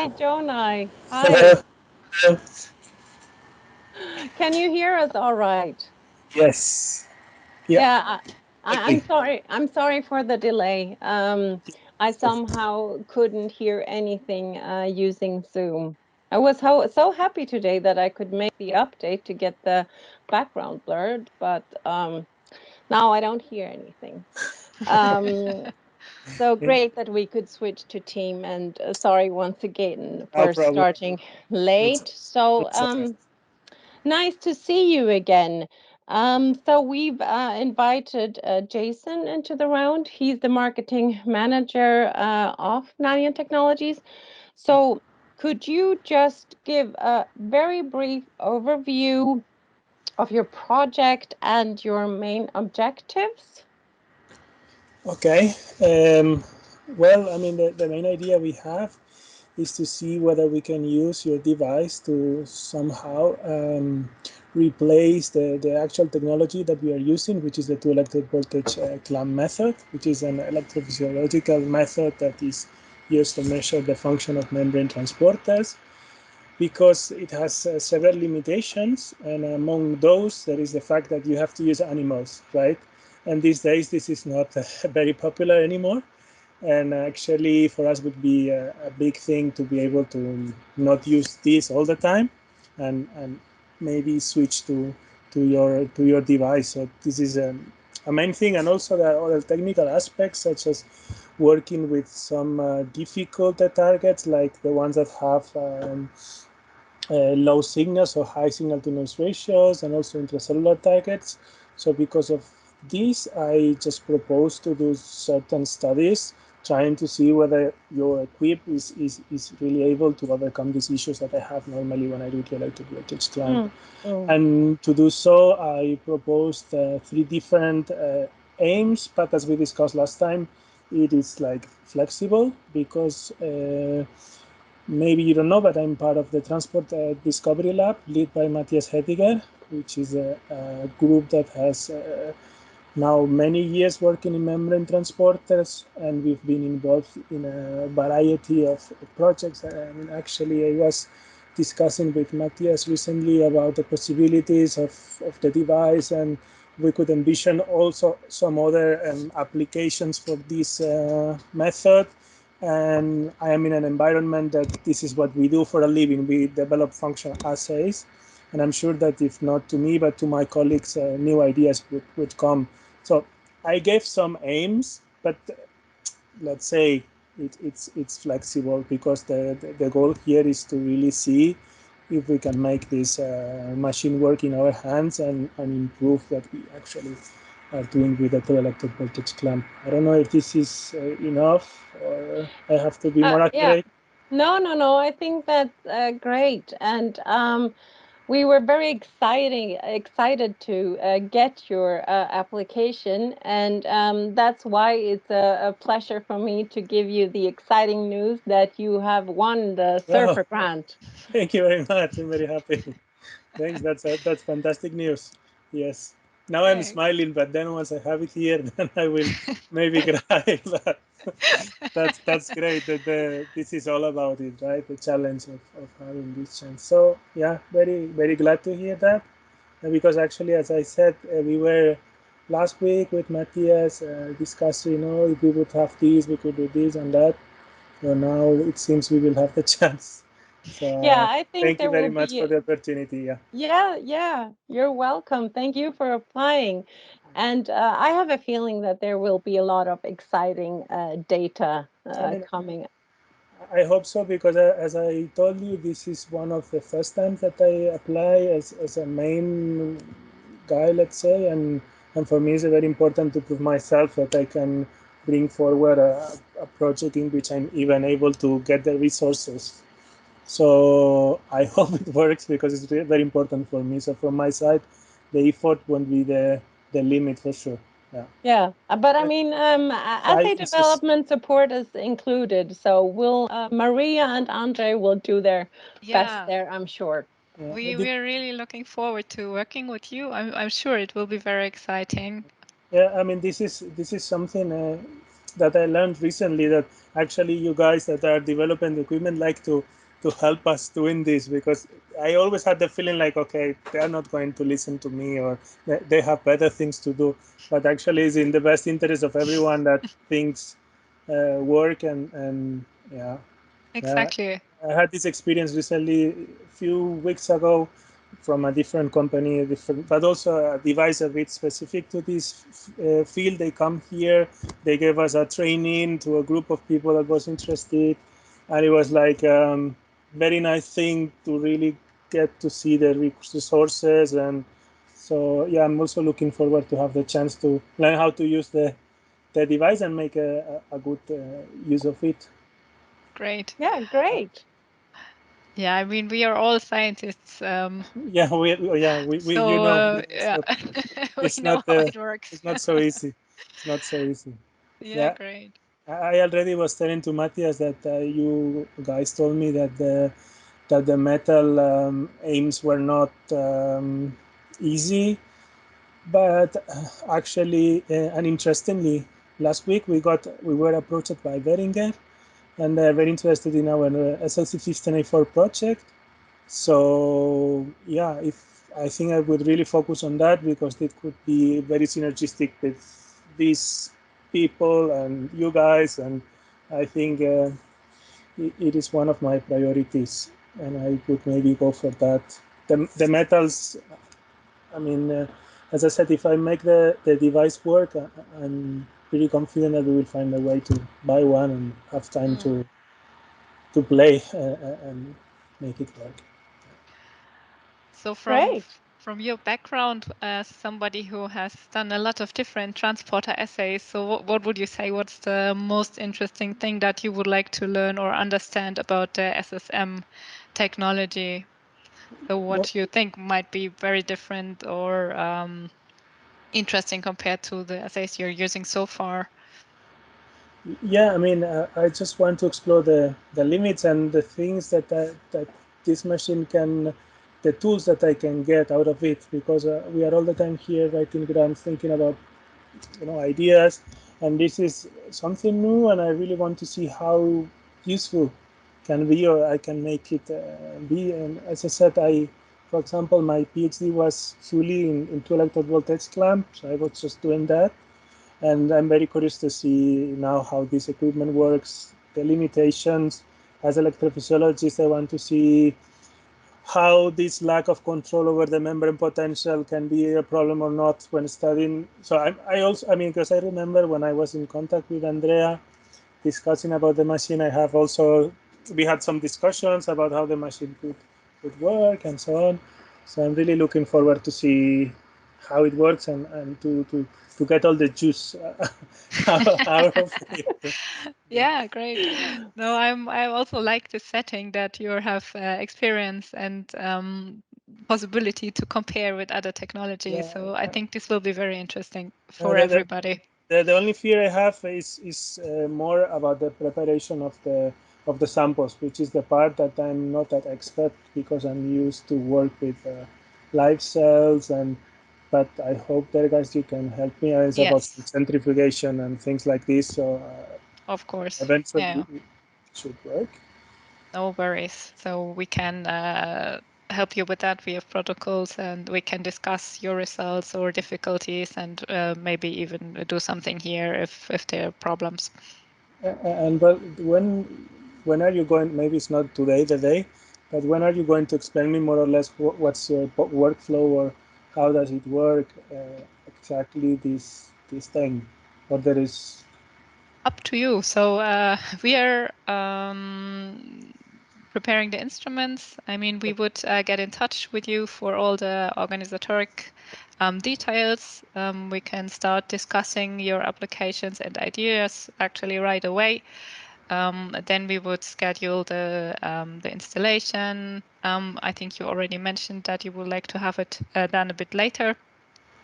Hey, Jonai. Hi. Hello. Hello. Can you hear us all right? Yes. Yeah. Yeah, I'm Exactly. sorry. I'm sorry for the delay. I somehow couldn't hear anything using Zoom. I was so happy today that I could make the update to get the background blurred, but now I don't hear anything. Um, so Yeah, great that we could switch to team, and sorry once again no for problem. starting It's, late. So it's okay. nice to see you again. So we've invited Jason into the round. He's the marketing manager of Nanian Technologies. So could you just give a very brief overview of your project and your main objectives? Okay. Um, well, I mean, the main idea we have is to see whether we can use your device to somehow replace the actual technology that we are using, which is the two electrode voltage clamp method, which is an electrophysiological method that is used to measure the function of membrane transporters, because it has several limitations, and among those there is the fact that you have to use animals, right? And these days this is not very popular anymore, and actually for us would be a big thing to be able to not use this all the time, and maybe switch to your device. So this is a main thing, and also there are other technical aspects such as working with some difficult targets, like the ones that have low signals or high signal to noise ratios, and also intracellular targets. So because of this, I just propose to do certain studies trying to see whether your equip is really able to overcome these issues that I have normally when I do the electric voltage clamp. Mm, mm, And to do so, I proposed three different aims, but as we discussed last time, it is like flexible, because maybe you don't know, but I'm part of the Transport Discovery Lab, led by Matthias Hediger, which is a group that has now many years working in membrane transporters, and we've been involved in a variety of projects. I mean, actually, I was discussing with Matthias recently about the possibilities of the device, and we could envision also some other applications for this method. And I am in an environment that this is what we do for a living. We develop functional assays, and I'm sure that if not to me, but to my colleagues, new ideas would come. So I gave some aims, but let's say it's flexible, because the goal here is to really see if we can make this machine work in our hands, and improve what we actually are doing with the electric voltage clamp. I don't know if this is enough, or I have to be more yeah. accurate. No, no, no. I think that's great. And we were very excited to get your application, and that's why it's a pleasure for me to give you the exciting news that you have won the Wow, Surfer grant. thank you very much. I'm very happy. Thanks. That's fantastic news. Yes. Now I'm Great. smiling, but then once I have it here, then I will maybe cry. But that's great. That this is all about it, right? The challenge of having this chance. So yeah, very glad to hear that. Because actually, as I said, we were last week with Matthias discussing, if we would have this, we could do this and that. So now it seems we will have the chance. Yeah, So I think thank you there very will much for be. the opportunity. Yeah. Yeah, yeah, you're welcome. Thank you for applying. And I have a feeling that there will be a lot of exciting data I mean, coming. I hope so, because as I told you, this is one of the first times that I apply as a main guy, let's say, and for me it's very important to prove myself that I can bring forward a project in which I'm even able to get the resources. So I hope it works, because it's very important for me. So from my side, the effort won't be the limit for sure. Yeah. Yeah, but I Let's mean, try assay this is development support is included. So will Maria and Andre will do their best Yeah, there, I'm sure. we're really looking forward to working with you. I'm sure it will be very exciting. yeah, I mean, this is something. that I learned recently, that actually you guys that are developing the equipment like to help us doing this, because I always had the feeling like, okay, they are not going to listen to me, or they have better things to do. But actually, it's in the best interest of everyone that things work, and yeah. Exactly. I had this experience recently, a few weeks ago, from a different company, different, but also a device a bit specific to this field. They come here, they gave us a training to a group of people that was interested, and it was like very nice thing to really get to see the resources. And so yeah, I'm also looking forward to have the chance to learn how to use the device and make a good use of it. Great. Yeah, great. Yeah, I mean, we are all scientists, Yeah, we you so know, yeah, we it's know not how it works. it's not so easy. It's not so easy. Yeah, Yeah, great. I already was telling to Matthias that you guys told me that the metal aims were not easy, but actually, and interestingly, last week we were approached by Beringer, and they're very interested in our SLC15A4 project. So yeah, if I think I would really focus on that, because it could be very synergistic with these people and you guys, and I think it is one of my priorities, and I would maybe go for that. The metals, I mean, as I said, if I make the device work, I'm pretty confident that we will find a way to buy one and have time to play and make it work. So Great. from your background as somebody who has done a lot of different transporter assays, so what would you say? What's the most interesting thing that you would like to learn or understand about the SSM technology? So what you think might be very different or interesting compared to the assays you're using so far? Yeah, I mean, I just want to explore the limits and the things that this machine can, the tools that I can get out of it, because we are all the time here writing grants, thinking about ideas, and this is something new, and I really want to see how useful can be, or I can make it be. And as I said, for example, my PhD was fully in 2 electrode voltage clamp, so I was just doing that, and I'm very curious to see now how this equipment works, the limitations. As electrophysiologist, I want to see how this lack of control over the membrane potential can be a problem or not when studying. So I also, I mean, because I remember when I was in contact with Andrea discussing about the machine, we had some discussions about how the machine could work and so on. So I'm really looking forward to see how it works, and to get all the juice out of it. Yeah, great. No, I also like the setting that you have experience and possibility to compare with other technologies. Yeah. So I think this will be very interesting Uh, for the, the, everybody. the only fear I have is more about the preparation of the samples, which is the part that I'm not that expert, because I'm used to work with live cells, but I hope that guys you can help me. It's about Yes, centrifugation and things like this, so of course. eventually Yeah, it should work. no worries. So we can help you with that. We have protocols and we can discuss your results or difficulties and maybe even do something here if there are problems. And well, when are you going? Maybe it's not today, the day, but when are you going to explain me more or less what's your workflow, or how does it work exactly this thing? Or there is Up to you. So we are preparing the instruments. I mean, we would get in touch with you for all the organizatoric details. We can start discussing your applications and ideas actually right away. Then we would schedule the installation. I think you already mentioned that you would like to have it done a bit later.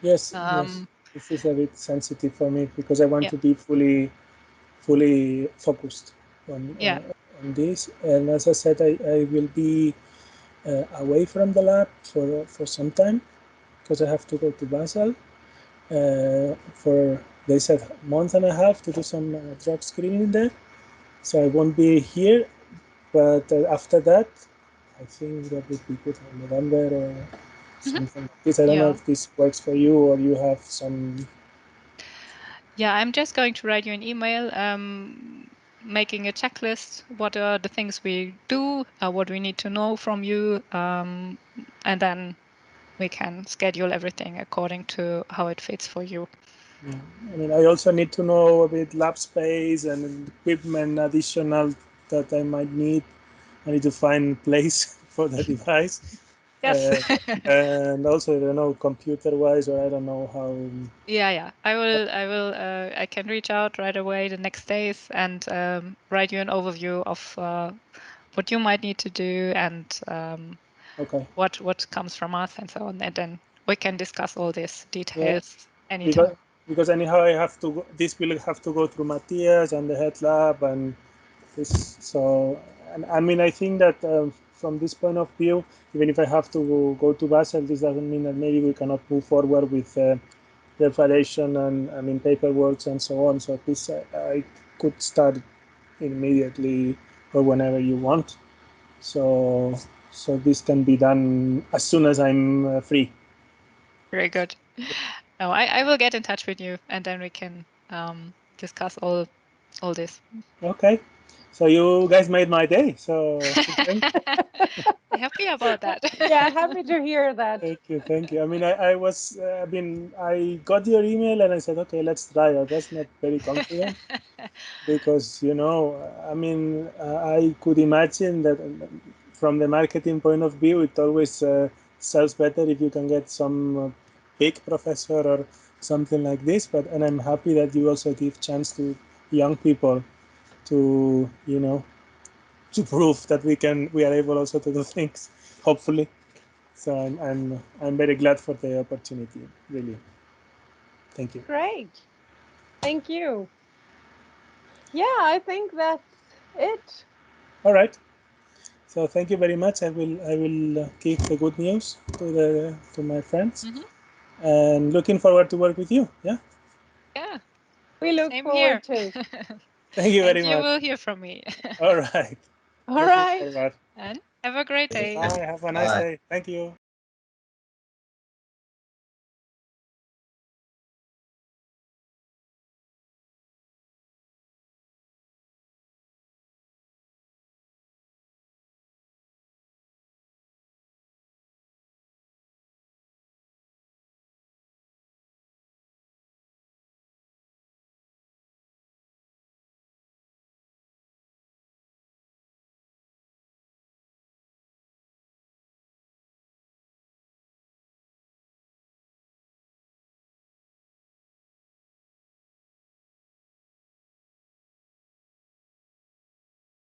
yes. Um, This is a bit sensitive for me, because I want yeah, to be fully focused yeah, on this. And as I said, I will be away from the lab for some time, because I have to go to Basel for they said a month and a half to do some drug screening there. So I won't be here, but after that, I think that would be good in November or something like this. I don't know Yeah. if this works for you or you have some. Yeah, I'm just going to write you an email, making a checklist. What are the things we do? What we need to know from you, and then we can schedule everything according to how it fits for you. Yeah. I mean, I also need to know a bit lab space and equipment additional that I might need. I need to find a place for the device. Yes. And also, I don't know, computer-wise, or I don't know how. Yeah. I can reach out right away the next days and write you an overview of what you might need to do and Okay. what comes from us and so on. And then we can discuss all these Yeah. details anytime. Because anyhow, I have to. This will have to go through Matthias and the head lab and this. So, and I mean, I think that from this point of view, even if I have to go to Basel, this doesn't mean that maybe we cannot move forward with preparation and I mean paperwork and so on. So this I could start immediately or whenever you want. So this can be done as soon as I'm free. Very good. No, I will get in touch with you and then we can discuss all this. Okay. So you guys made my day. So Happy about that. Yeah, happy to hear that. thank you, thank you. I mean, I got your email and I said, okay, let's try. I was not very confident because I mean, I could imagine that from the marketing point of view, it always sells better if you can get some big professor or something like this. And I'm happy that you also give chance to young people to to prove that we are able also to do things. Hopefully, so I'm very glad for the opportunity. Really, thank you. Great. Thank you. Yeah, I think that's it. All right. So thank you very much. I will give the good news to my friends, and looking forward to work with you. Yeah. Yeah, We look same here. forward to. Thank you And very you much. will hear from me. All right. All Looking right. forward. And have a great day. Bye. Have a nice Bye. day. Thank you.